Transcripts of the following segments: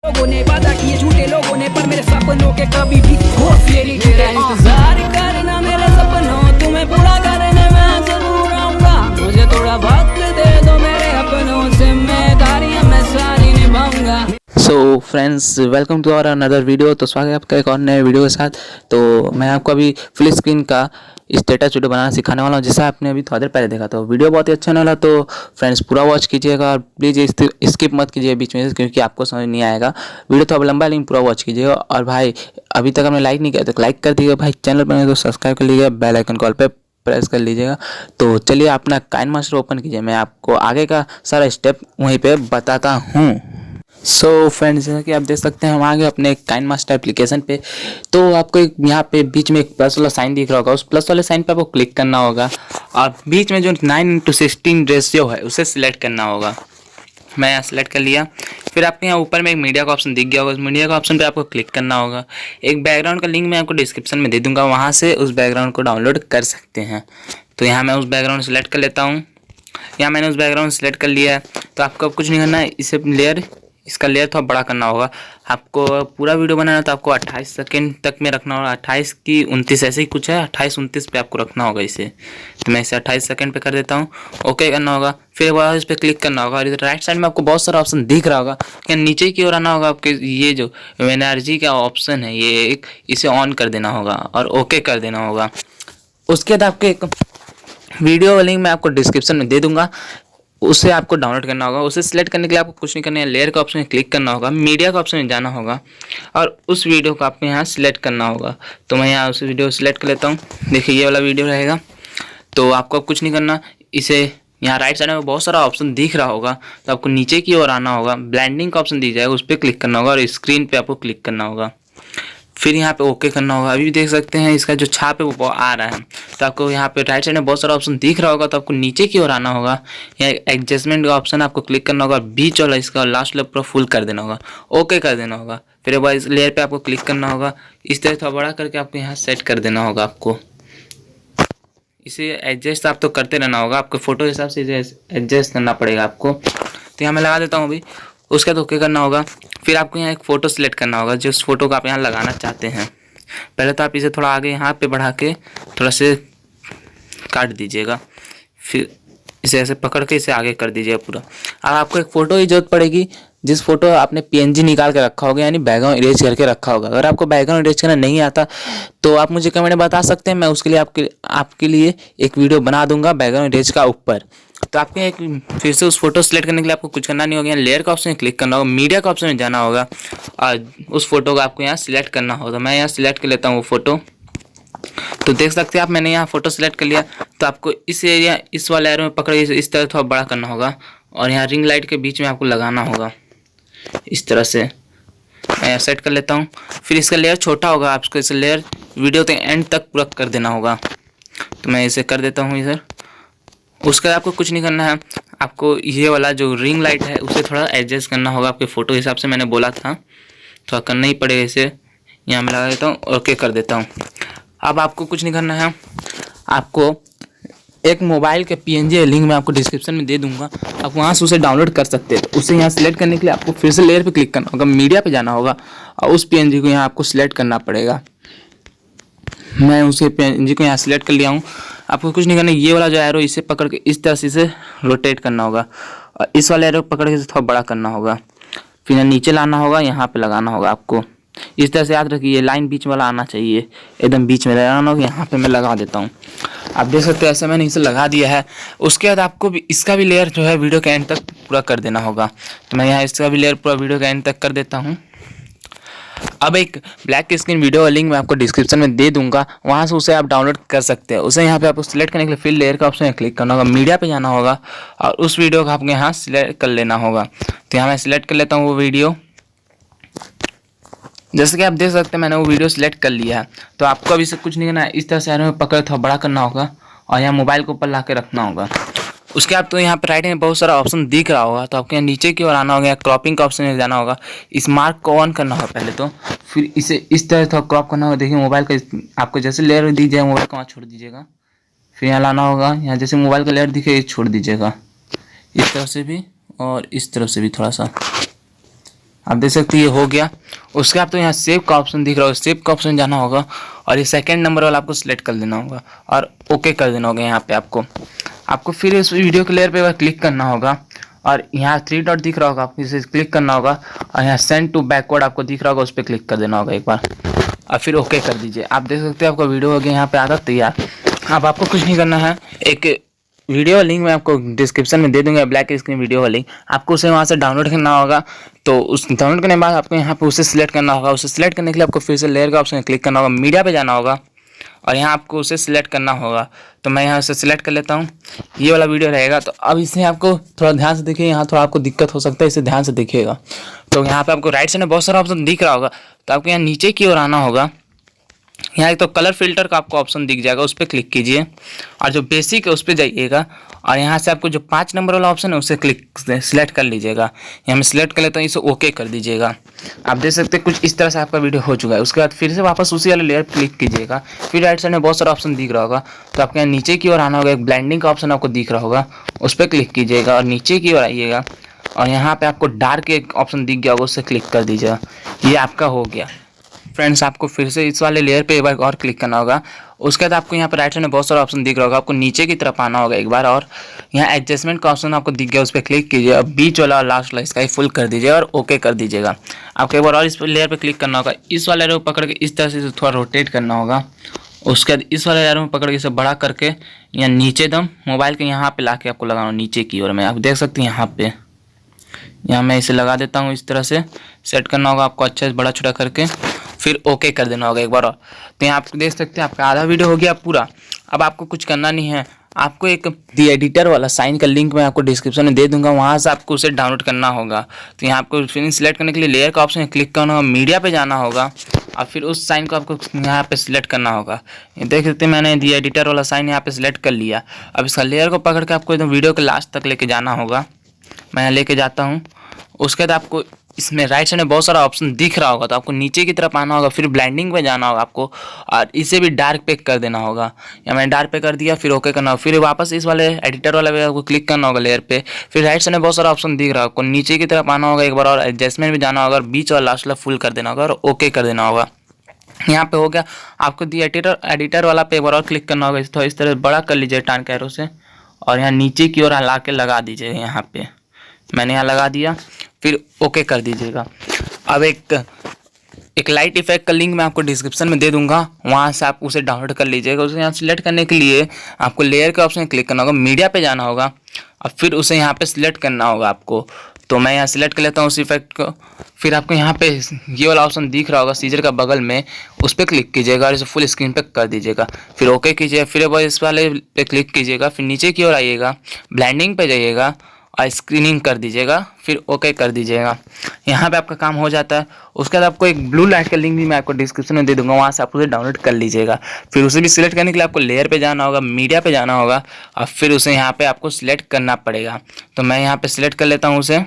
लोगों ने वादा किए झूठे लोगों ने, पर मेरे सपनों के कभी भी हौसले नहीं टूटे। इंतजार करना मेरे सपनों तुम्हें पूरा करने मैं जरूर आऊंगा। मुझे थोड़ा वक्त दे दो मेरे अपनों से, मैं कार्य मैं सारी निभाऊंगा। So friends, welcome to our another video. तो स्वागत है आपका एक और नए वीडियो के साथ। तो मैं आपको अभी फुल स्क्रीन का स्टेटस वीडियो बनाना सिखाने वाला हूँ, जिससे आपने अभी थोड़ा देर पहले देखा। तो वीडियो बहुत ही अच्छा वाला, तो फ्रेंड्स पूरा वॉच कीजिएगा और प्लीज़ स्किप मत कीजिए बीच में से, क्योंकि आपको समझ नहीं आएगा। वीडियो थोड़ा लंबा लेकिन पूरा वॉच कीजिएगा। और भाई अभी तक हमने लाइक नहीं किया तो लाइक कर दीजिएगा भाई, चैनल पर तो सब्सक्राइब कर लीजिएगा, बेल आइकन कॉल पे प्रेस कर लीजिएगा। तो चलिए अपना काइनमास्टर ओपन कीजिए, मैं आपको आगे का सारा स्टेप वहीं पे बताता हूँ। सो फ्रेंड्स, जैसा कि आप देख सकते हैं हम आ गए अपने काइनमास्टर एप्लीकेशन पे। तो आपको एक यहाँ पे बीच में एक प्लस वाला साइन दिख रहा होगा, उस प्लस वाले साइन पे आपको क्लिक करना होगा और बीच में जो 9:16 रेशियो है उसे सिलेक्ट करना होगा। मैं यहाँ सिलेक्ट कर लिया। फिर आपके यहाँ ऊपर में एक मीडिया का ऑप्शन दिख गया होगा, उस मीडिया का ऑप्शन पे आपको क्लिक करना होगा। एक बैकग्राउंड का लिंक मैं आपको डिस्क्रिप्शन में दे दूंगा, वहाँ से उस बैकग्राउंड को डाउनलोड कर सकते हैं। तो यहाँ मैं उस बैकग्राउंड सेलेक्ट कर लेता हूँ। यहाँ मैंने उस बैकग्राउंड सेलेक्ट कर लिया है। तो आपको अब कुछ नहीं करना है, इसका लेयर थोड़ा बड़ा करना होगा। आपको पूरा वीडियो बनाना तो आपको 28 सेकंड तक में रखना होगा। 28 की 29 ऐसे ही कुछ है, 28-29 पे आपको रखना होगा इसे। तो मैं इसे 28 सेकंड पे कर देता हूँ। ओके करना होगा, फिर एक बार इस पर क्लिक करना होगा। और इधर राइट साइड में आपको बहुत सारा ऑप्शन दिख रहा होगा, क्या नीचे की ओर आना होगा। आपके ये जो एनर्जी का ऑप्शन है ये एक, इसे ऑन कर देना होगा और ओके कर देना होगा। उसके बाद आपके एक वीडियो लिंक मैं आपको डिस्क्रिप्शन में दे दूंगा, उसे आपको डाउनलोड करना होगा। उसे सिलेक्ट करने के लिए आपको कुछ नहीं करना है, लेयर का ऑप्शन में क्लिक करना होगा, मीडिया का ऑप्शन में जाना होगा और उस वीडियो को आपको यहाँ सिलेक्ट करना होगा। तो मैं यहाँ उस वीडियो सिलेक्ट कर लेता हूँ। देखिए ये वाला वीडियो रहेगा। तो आपको अब कुछ नहीं करना, इसे यहाँ राइट साइड में बहुत सारा ऑप्शन दिख रहा होगा, तो आपको नीचे की ओर आना होगा। ब्लेंडिंग का ऑप्शन दिख जाएगा, उस पर क्लिक करना होगा और स्क्रीन पर आपको क्लिक करना होगा। फिर यहाँ पे ओके करना होगा। अभी भी देख सकते हैं इसका जो छाप है वो आ रहा है। तो आपको यहाँ पे राइट साइड में बहुत सारा ऑप्शन दिख रहा होगा, तो आपको नीचे की ओर आना होगा। यहाँ एडजस्टमेंट का ऑप्शन आपको क्लिक करना होगा, बीच वाला इसका लास्ट लेयर पूरा फुल कर देना होगा, ओके कर देना होगा। फिर एक बार इस लेयर पे आपको क्लिक करना होगा, इस तरह थोड़ा बड़ा करके आपको यहाँ सेट कर देना होगा। आपको इसे एडजस्ट आप तो करते रहना होगा, आपके फ़ोटो के हिसाब से इसे एडजस्ट करना पड़ेगा आपको। तो यहाँ मैं लगा देता हूँ अभी। उसका तो ओके करना होगा। फिर आपको यहाँ एक फ़ोटो सिलेक्ट करना होगा, जिस फोटो को आप यहाँ लगाना चाहते हैं। पहले तो आप इसे थोड़ा आगे यहाँ पे बढ़ा के थोड़ा से काट दीजिएगा, फिर इसे ऐसे पकड़ के इसे आगे कर दीजिएगा पूरा। अब आपको एक फ़ोटो की जरूरत पड़ेगी, जिस फोटो आपने PNG निकाल के रखा होगा, यानी बैकग्राउंड इरेज करके रखा होगा। अगर आपको बैकग्राउंड इरेज करना नहीं आता तो आप मुझे कमेंट में बता सकते हैं, मैं उसके लिए आपके लिए एक वीडियो बना दूंगा बैकग्राउंड इरेज का ऊपर। तो आपके एक फिर से उस फोटो सेलेक्ट करने के लिए आपको कुछ करना नहीं होगा, लेयर का ऑप्शन में क्लिक करना होगा, मीडिया का ऑप्शन में जाना होगा और उस फोटो को आपको यहाँ सिलेक्ट करना होगा। मैं यहाँ सिलेक्ट कर लेता हूँ वो फोटो। तो देख सकते हैं आप, मैंने यहाँ फोटो सेलेक्ट कर लिया। तो आपको इस एरिया, इस वाले एरो में पकड़ के इस तरह थोड़ा बड़ा करना होगा और यहाँ रिंग लाइट के बीच में आपको लगाना होगा इस तरह से। मैं सेट कर लेता हूँ। फिर इसका लेयर छोटा होगा, आपको इसे लेयर वीडियो के एंड तक पूरा कर देना होगा। तो मैं इसे कर देता हूँ इधर। उसके बाद आपको कुछ नहीं करना है, आपको ये वाला जो रिंग लाइट है उसे थोड़ा एडजस्ट करना होगा आपके फ़ोटो के हिसाब से। मैंने बोला था थोड़ा करना ही पड़ेगा इसे। यहाँ मैं लगा देता हूँ, ओके कर देता हूँ। अब आपको कुछ नहीं करना है, आपको एक मोबाइल के PNG लिंक मैं आपको डिस्क्रिप्शन में दे दूंगा, आप वहाँ से उसे डाउनलोड कर सकते हैं। तो उसे यहाँ सिलेक्ट करने के लिए आपको फिर से लेयर पे क्लिक करना होगा, मीडिया पे जाना होगा और उस PNG को यहाँ आपको सिलेक्ट करना पड़ेगा। मैं उसे PNG को यहाँ सिलेक्ट कर लिया हूँ। आपको कुछ नहीं करना, ये वाला जो एरो इसे पकड़ के इस तरह से इसे रोटेट करना होगा और इस वाले एरो पकड़ के इसे थोड़ा बड़ा करना होगा। फिर नीचे लाना होगा, यहाँ पे लगाना होगा आपको। इस तरह से याद रखिए, ये लाइन बीच वाला आना चाहिए, एकदम बीच में लगाना होगा। यहाँ पे मैं लगा देता हूँ। आप देख सकते हैं ऐसे मैंने इसे लगा दिया है। उसके बाद आपको भी इसका भी लेयर जो है वीडियो के एंड तक पूरा कर देना होगा। तो मैं यहाँ इसका भी लेयर पूरा वीडियो के एंड तक कर देता हूँ। अब एक ब्लैक स्क्रीन वीडियो का लिंक मैं आपको डिस्क्रिप्शन में दे दूंगा, वहाँ से उसे आप डाउनलोड कर सकते हैं। उसे यहाँ पे आपको सिलेक्ट करने के लिए फिर लेयर का ऑप्शन क्लिक करना होगा, मीडिया पे जाना होगा और उस वीडियो को आपको यहाँ सिलेक्ट कर लेना होगा। तो यहाँ मैं सिलेक्ट कर लेता हूँ वो वीडियो। जैसे कि आप देख सकते हैं मैंने वो वीडियो सिलेक्ट कर लिया है। तो आपको अभी से कुछ नहीं करना है, इस तरह से एरो में पकड़ थोड़ा बड़ा करना होगा और यहाँ मोबाइल के ऊपर ला के रखना होगा। उसके बाद तो यहाँ पर राइट में बहुत सारा ऑप्शन दिख रहा होगा, तो आपको यहाँ नीचे की ओर आना होगा, क्रॉपिंग का ऑप्शन में जाना होगा। इस मार्क को ऑन करना होगा पहले तो, फिर इसे इस तरह थोड़ा क्रॉप करना होगा। देखिए मोबाइल का आपको जैसे लेयर दी जाए मोबाइल का वहाँ छोड़ दीजिएगा। फिर यहाँ लाना होगा, यहाँ जैसे मोबाइल का लेयर दिखे छोड़ दीजिएगा इस तरफ से भी और इस तरफ से भी थोड़ा सा। आप देख सकते हैं ये हो गया। उसके बाद तो यहाँ सेव का ऑप्शन दिख रहा होगा, सेव का ऑप्शन जाना होगा और ये सेकंड नंबर वाला आपको सिलेक्ट कर देना होगा और ओके कर देना होगा। यहाँ पे आपको फिर इस वीडियो के लेयर पे क्लिक करना होगा और यहाँ 3 डॉट दिख रहा होगा, आपको इसे क्लिक करना होगा और यहाँ सेंड टू बैकवर्ड आपको दिख रहा होगा, उस पर क्लिक कर देना होगा एक बार और फिर ओके कर दीजिए। आप देख सकते हैं आपका वीडियो हो गया यहाँ पे आधा तैयार। अब आपको कुछ नहीं करना है, एक वीडियो लिंक मैं आपको डिस्क्रिप्शन में दे दूंगा, ब्लैक स्क्रीन वीडियो का लिंक, आपको उसे वहाँ से डाउनलोड करना होगा। तो उस डाउनलोड करने के बाद आपको यहाँ पे उसे सिलेक्ट करना होगा। उसे सिलेक्ट करने के लिए आपको फिर से लेयर का ऑप्शन क्लिक करना होगा, मीडिया पे जाना होगा और यहाँ आपको उसे सिलेक्ट करना होगा। तो मैं यहाँ से सिलेक्ट कर लेता हूँ, ये वाला वीडियो रहेगा। तो अब इसे आपको थोड़ा ध्यान से देखिए, यहाँ थोड़ा आपको दिक्कत हो सकता है, इसे ध्यान से देखिएगा। तो यहाँ पे आपको राइट साइड में बहुत सारा ऑप्शन दिख रहा होगा, तो आपको यहाँ नीचे की ओर आना होगा। यहाँ एक तो कलर फिल्टर का आपको ऑप्शन दिख जाएगा, उस पर क्लिक कीजिए और जो बेसिक है उस पर जाइएगा और यहाँ से आपको जो 5 नंबर वाला ऑप्शन है उसे सिलेक्ट कर लीजिएगा। यहाँ मैं सिलेक्ट कर लेता हूँ, इसे ओके कर दीजिएगा। आप देख सकते हैं कुछ इस तरह से आपका वीडियो हो चुका है। उसके बाद फिर से वापस उसी वाले लेयर क्लिक कीजिएगा, फिर राइट साइड में बहुत सारा ऑप्शन दिख रहा होगा, तो आपके यहाँ नीचे की ओर आना होगा, एक ब्लेंडिंग का ऑप्शन आपको दिख रहा होगा, उस पर क्लिक कीजिएगा और नीचे की ओर आइएगा और यहाँ पर आपको डार्क एक ऑप्शन दिख गया होगा, उससे क्लिक कर दीजिएगा। ये आपका हो गया। फ्रेंड्स, आपको फिर से इस वाले लेयर पे एक बार और क्लिक करना होगा। उसके बाद आपको यहाँ पर राइट साइड में बहुत सारा ऑप्शन दिख रहा होगा, आपको नीचे की तरफ आना होगा एक बार और यहाँ एडजस्टमेंट का ऑप्शन आपको दिख गया, उस पर क्लिक कीजिए और बीच वाला और लास्ट वाला इसका ही फुल कर दीजिए और ओके कर दीजिएगा। आपको एक बार और इस लेयर पे क्लिक करना होगा, इस वाले लेयर को पकड़ के इस तरह से थोड़ा रोटेट करना होगा। उसके बाद इस वाले लेयर में पकड़ के इसे बड़ा करके यहाँ नीचे दम मोबाइल के यहाँ पे ला के आपको लगाना नीचे की ओर में। आप देख सकते हैं यहाँ मैं इसे लगा देता हूँ, इस तरह से सेट करना होगा आपको अच्छे से बड़ा छोटा करके, फिर ओके कर देना होगा एक बार और। तो यहाँ आप देख सकते हैं आपका आधा वीडियो हो गया पूरा। अब आपको कुछ करना नहीं है, आपको एक दी एडिटर वाला साइन का लिंक मैं आपको डिस्क्रिप्शन में दे दूंगा, वहाँ से आपको उसे डाउनलोड करना होगा। तो यहाँ आपको फिर सिलेक्ट करने के लिए लेयर का ऑप्शन क्लिक करना होगा, मीडिया पे जाना होगा और फिर उस साइन को आपको यहाँ पे सिलेक्ट करना होगा। ये देख सकते हैं मैंने दी एडिटर वाला साइन यहाँ पे सिलेक्ट कर लिया। अब इसका लेयर को पकड़ के आपको एकदम वीडियो के लास्ट तक लेके जाना होगा। मैं यहाँ लेके जाता हूँ। उसके बाद आपको इसमें राइट साइड में बहुत सारा ऑप्शन दिख रहा होगा, तो आपको नीचे की तरफ आना होगा, फिर ब्लेंडिंग पे जाना होगा आपको और इसे भी डार्क पे कर देना होगा। या मैंने डार्क पे कर दिया, फिर ओके करना होगा, फिर वापस इस वाले एडिटर वाले पे आपको क्लिक करना होगा लेयर पे। फिर राइट साइड में बहुत सारा ऑप्शन दिख रहा है, आपको नीचे की तरफ आना होगा एक बार और एडजस्टमेंट भी जाना होगा और बीच और लास्ट वाला फुल कर देना होगा और ओके कर देना होगा। यहाँ पे हो गया। आपको दी एडिटर वाला पे एक बार और क्लिक करना होगा, तो इस तरह बड़ा कर लीजिए टान कैरो से और यहाँ नीचे की ओर ला के लगा दीजिए। यहाँ पे मैंने यहाँ लगा दिया, फिर ओके कर दीजिएगा। अब एक लाइट इफेक्ट का लिंक मैं आपको डिस्क्रिप्शन में दे दूंगा, वहाँ से आप उसे डाउनलोड कर लीजिएगा। उसे यहाँ सिलेक्ट करने के लिए आपको लेयर के ऑप्शन क्लिक करना होगा, मीडिया पे जाना होगा और फिर उसे यहाँ पे सिलेक्ट करना होगा आपको। तो मैं यहाँ सिलेक्ट कर लेता हूँ उस इफेक्ट को। फिर आपको यहाँ पे ये वाला ऑप्शन दिख रहा होगा सीजर का बगल में, उस पर क्लिक कीजिएगा और इसे फुल स्क्रीन पे कर दीजिएगा, फिर ओके कीजिए। फिर इस वाले पे क्लिक कीजिएगा, फिर नीचे की ओर आइएगा, ब्लेंडिंग पे जाइएगा और स्क्रीनिंग कर दीजिएगा, फिर ओके कर दीजिएगा। यहाँ पे आपका काम हो जाता है। उसके बाद आपको एक ब्लू लाइट का लिंक भी मैं आपको डिस्क्रिप्शन में दे दूंगा, वहाँ से आप उसे डाउनलोड कर लीजिएगा। फिर उसे भी सिलेक्ट करने के लिए आपको लेयर पे जाना होगा, मीडिया पे जाना होगा और फिर उसे यहाँ पे आपको सिलेक्ट करना पड़ेगा। तो मैं यहाँ पे सिलेक्ट कर लेता हूँ उसे।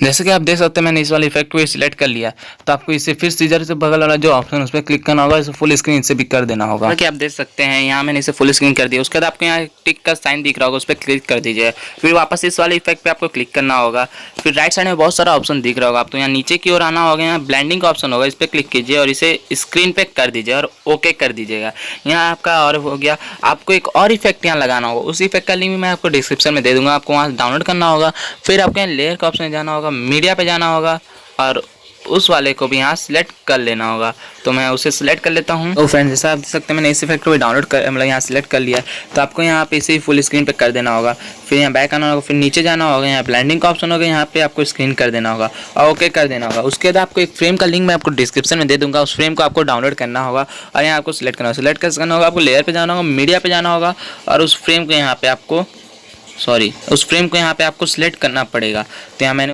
जैसे कि आप देख सकते हैं मैंने इस वाले इफेक्ट को सिलेक्ट कर लिया, तो आपको इसे फिर सीजर से बगल वाला जो ऑप्शन उस पर क्लिक करना होगा, इसे फुल स्क्रीन से भी कर देना होगा। कि आप देख सकते हैं यहाँ मैंने इसे फुल स्क्रीन कर दिया। उसके बाद आपको यहाँ टिक का साइन दिख रहा होगा, उस पर क्लिक कर दीजिए। फिर वापस इस वाले इफेक्ट पे आपको क्लिक करना होगा। फिर राइट साइड में बहुत सारा ऑप्शन दिख रहा होगा, आपको यहाँ नीचे की ओर आना होगा, यहाँ ब्लेंडिंग का ऑप्शन होगा, इस पर क्लिक कीजिए और इसे स्क्रीन पे कर दीजिए और ओके कर दीजिएगा। यहाँ आपका और हो गया। आपको एक और इफेक्ट यहाँ लगाना होगा, उस इफेक्ट का लिंक भी मैं आपको डिस्क्रिप्शन में दे दूंगा, आपको वहाँ डाउनलोड करना होगा। फिर आपको यहाँ लेयर का ऑप्शन जाना होगा, मीडिया पे जाना होगा और उस वाले को भी यहाँ सिलेक्ट कर लेना होगा। तो मैं उसे सिलेक्ट कर लेता हूँ। तो फ्रेंड्स, जैसा आप देख सकते हैं मैंने इस इफेक्ट को भी डाउनलोड कर मतलब यहाँ सिलेक्ट कर लिया। तो आपको यहाँ पे इसे फुल स्क्रीन पे कर देना होगा। फिर यहाँ बैक आना होगा, फिर नीचे जाना होगा, यहाँ ब्लेंडिंग का ऑप्शन होगा, यहाँ पे आपको स्क्रीन कर देना होगा और ओके कर देना होगा। उसके बाद आपको एक फ्रेम का लिंक मैं आपको डिस्क्रिप्शन में दे दूँगा, उस फ्रेम को आपको डाउनलोड करना होगा और यहाँ आपको सिलेक्ट करना होगा। सिलेक्ट करना होगा, आपको लेयर पर जाना होगा, मीडिया पर जाना होगा और उस फ्रेम को यहाँ पे आपको सिलेक्ट करना पड़ेगा। तो यहाँ मैंने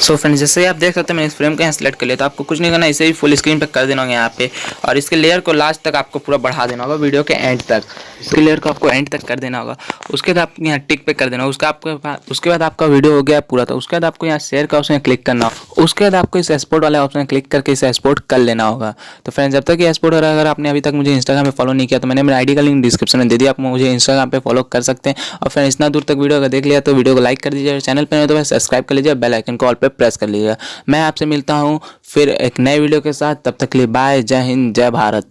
सो फ्रेंड्स, जैसे आप देख सकते हैं मैंने इस फ्रेम को यहाँ सेलेक्ट कर लिया। तो आपको कुछ नहीं करना, इसे भी फुल स्क्रीन पे कर देना होगा यहाँ पे और इसके लेयर को लास्ट तक आपको पूरा बढ़ा देना होगा, वीडियो के एंड तक। इसके लेयर को आपको एंड तक कर देना होगा। उसके बाद आपको यहाँ टिक पे कर देना होगा। उसके बाद आपका वीडियो हो गया पूरा। तो उसके बाद आपको यहाँ शेयर का ऑप्शन क्लिक करना होगा। उसके बाद आपको इस एक्सपोर्ट वाले ऑप्शन क्लिक करके इसे एक्सपोर्ट कर लेना होगा। तो फ्रेंड्स, जब तक ये एक्सपोर्ट हो रहा है, अगर आपने अभी तक मुझे इंस्टाग्राम पे फॉलो नहीं किया तो मैंने मेरे आईडी का लिंक डिस्क्रिप्शन में दे दिया, आप मुझे इंस्टाग्राम पे फॉलो कर सकते हैं। और फ्रेंड्स, इतना दूर तक वीडियो अगर देख लिया तो वीडियो को लाइक कर दीजिए, चैनल पर नहीं तो सब्सक्राइब कर लीजिए, बेल आइकन को ऑल पे पे प्रेस कर लीजिएगा। मैं आपसे मिलता हूँ फिर एक नए वीडियो के साथ, तब तक के लिए बाय, जय हिंद, जय भारत।